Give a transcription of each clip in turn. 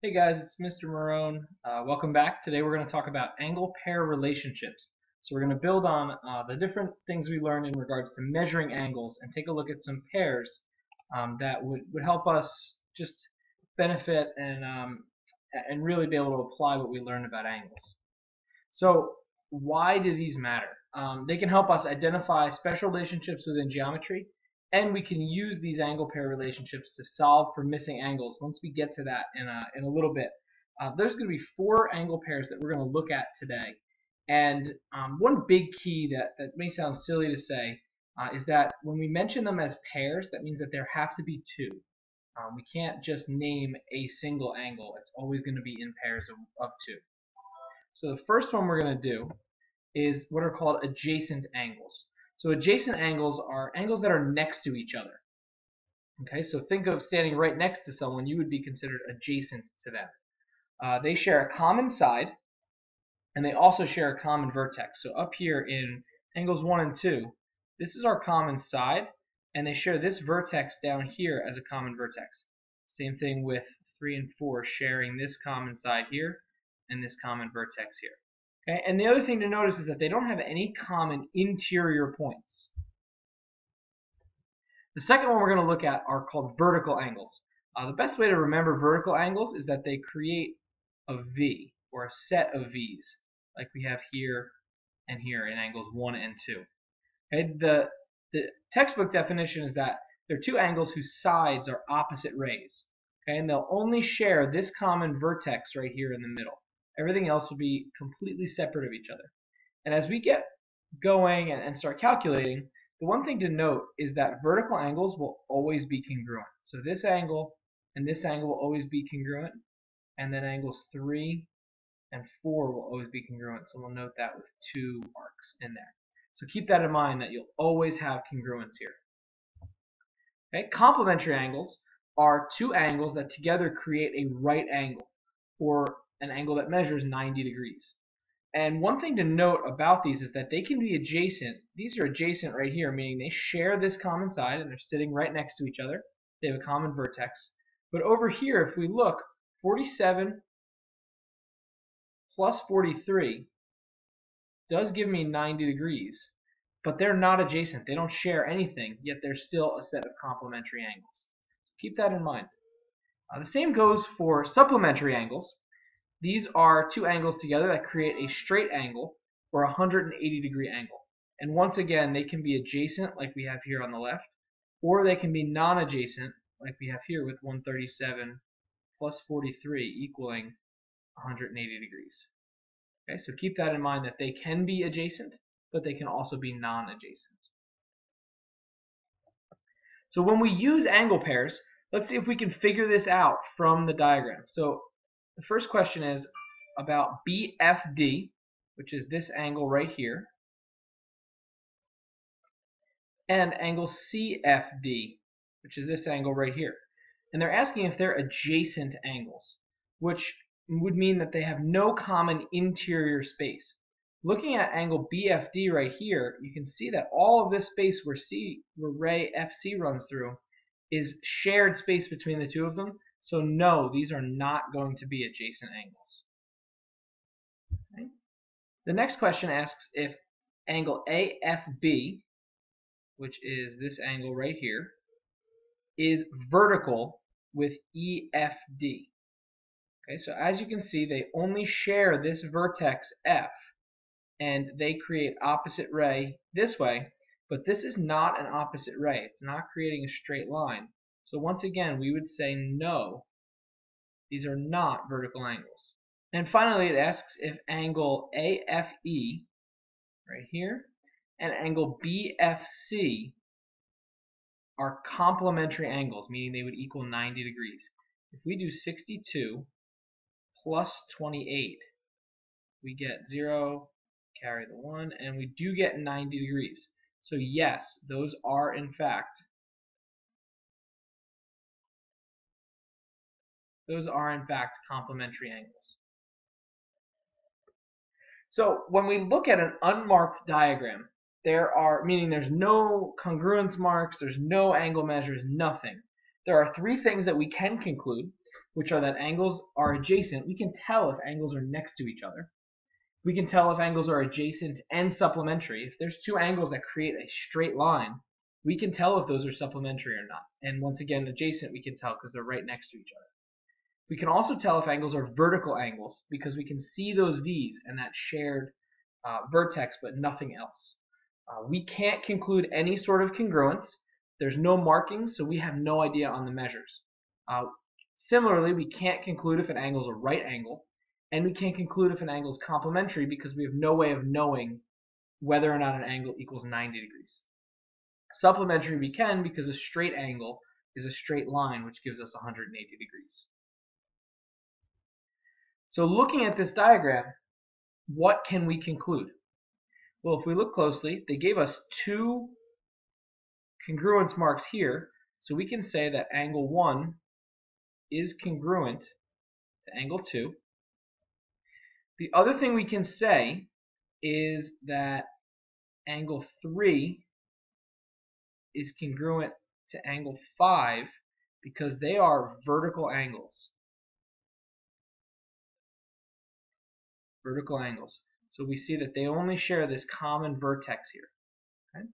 Hey guys, it's Mr. Marone. Welcome back. Today we're going to talk about angle pair relationships. So we're going to build on the different things we learned in regards to measuring angles and take a look at some pairs that would help us just benefit and really be able to apply what we learned about angles. So why do these matter? They can help us identify special relationships within geometry, and we can use these angle pair relationships to solve for missing angles. Once we get to that in a little bit, there's going to be 4 angle pairs that we're going to look at today. And one big key that may sound silly to say is that when we mention them as pairs, that means that there have to be 2. We can't just name a single angle. It's always going to be in pairs of 2. So the first one we're going to do is what are called adjacent angles. So adjacent angles are angles that are next to each other. Okay, so think of standing right next to someone, you would be considered adjacent to them. They share a common side, and they also share a common vertex. So up here in angles 1 and 2, this is our common side, and they share this vertex down here as a common vertex. Same thing with 3 and 4, sharing this common side here and this common vertex here. Okay? And the other thing to notice is that they don't have any common interior points. The second one we're going to look at are called vertical angles. The best way to remember vertical angles is that they create a V, or a set of V's, like we have here and here in angles 1 and 2. Okay? The textbook definition is that they're 2 angles whose sides are opposite rays. Okay? And they'll only share this common vertex right here in the middle. Everything else will be completely separate of each other. And as we get going and start calculating, the one thing to note is that vertical angles will always be congruent. So this angle and this angle will always be congruent, and then angles 3 and 4 will always be congruent. So we'll note that with 2 arcs in there. So keep that in mind, that you'll always have congruence here. Okay? Complementary angles are 2 angles that together create a right angle, or an angle that measures 90 degrees. And one thing to note about these is that they can be adjacent. These are adjacent right here, meaning they share this common side and they're sitting right next to each other. They have a common vertex. But over here, if we look, 47 plus 43 does give me 90 degrees, but they're not adjacent. They don't share anything, yet they're still a set of complementary angles. So keep that in mind. The same goes for supplementary angles. These are 2 angles together that create a straight angle, or a 180-degree angle. And once again, they can be adjacent, like we have here on the left, or they can be non-adjacent, like we have here with 137 plus 43 equaling 180 degrees. Okay, so keep that in mind, that they can be adjacent, but they can also be non-adjacent. So when we use angle pairs, let's see if we can figure this out from the diagram. So the first question is about BFD, which is this angle right here, and angle CFD, which is this angle right here. And they're asking if they're adjacent angles, which would mean that they have no common interior space. Looking at angle BFD right here, you can see that all of this space where ray FC runs through is shared space between the 2 of them. So no, these are not going to be adjacent angles. Okay. The next question asks if angle AFB, which is this angle right here, is vertical with EFD. Okay, so as you can see, they only share this vertex F, and they create opposite ray this way, but this is not an opposite ray. It's not creating a straight line. So once again, we would say no, these are not vertical angles. And finally, it asks if angle AFE, right here, and angle BFC are complementary angles, meaning they would equal 90 degrees. If we do 62 plus 28, we get 0, carry the 1, and we do get 90 degrees. So yes, those are in fact complementary angles. So when we look at an unmarked diagram, meaning there's no congruence marks, there's no angle measures, nothing. There are 3 things that we can conclude, which are that angles are adjacent, we can tell if angles are next to each other. We can tell if angles are adjacent and supplementary. If there's two angles that create a straight line, we can tell if those are supplementary or not. And once again, adjacent we can tell because they're right next to each other. We can also tell if angles are vertical angles because we can see those V's and that shared vertex but nothing else. We can't conclude any sort of congruence. There's no markings, so we have no idea on the measures. Similarly, we can't conclude if an angle is a right angle, and we can't conclude if an angle is complementary because we have no way of knowing whether or not an angle equals 90 degrees. Supplementary we can because a straight angle is a straight line, which gives us 180 degrees. So looking at this diagram, what can we conclude? Well, if we look closely, they gave us two congruence marks here, so we can say that angle 1 is congruent to angle 2. The other thing we can say is that angle 3 is congruent to angle 5 because they are vertical angles. Vertical angles. So we see that they only share this common vertex here. Okay?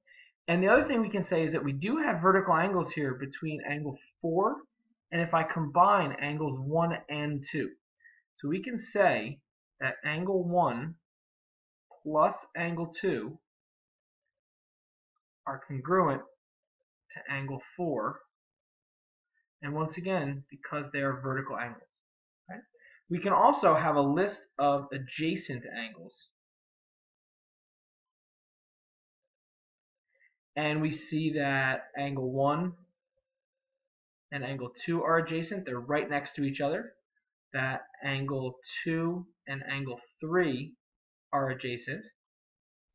And the other thing we can say is that we do have vertical angles here between angle 4 and if I combine angles 1 and 2. So we can say that angle 1 plus angle 2 are congruent to angle 4, and once again because they are vertical angles. Okay? We can also have a list of adjacent angles, and we see that angle 1 and angle 2 are adjacent. They're right next to each other. That angle 2 and angle 3 are adjacent.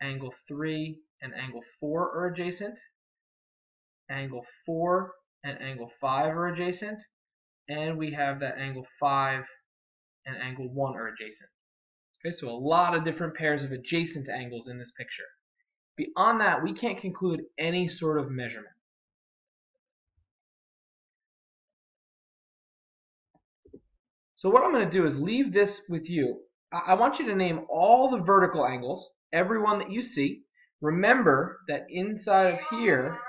Angle 3 and angle 4 are adjacent. Angle 4 and angle 5 are adjacent. And we have that angle 5 and angle 1 are adjacent. Okay, so a lot of different pairs of adjacent angles in this picture. Beyond that, we can't conclude any sort of measurement. So what I'm going to do is leave this with you. I want you to name all the vertical angles, every one that you see. Remember that inside of here,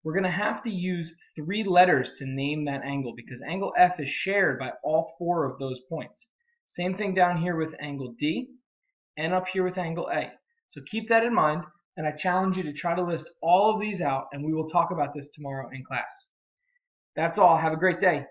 we're going to have to use 3 letters to name that angle because angle F is shared by all 4 of those points. Same thing down here with angle D and up here with angle A. So keep that in mind, and I challenge you to try to list all of these out, and we will talk about this tomorrow in class. That's all. Have a great day.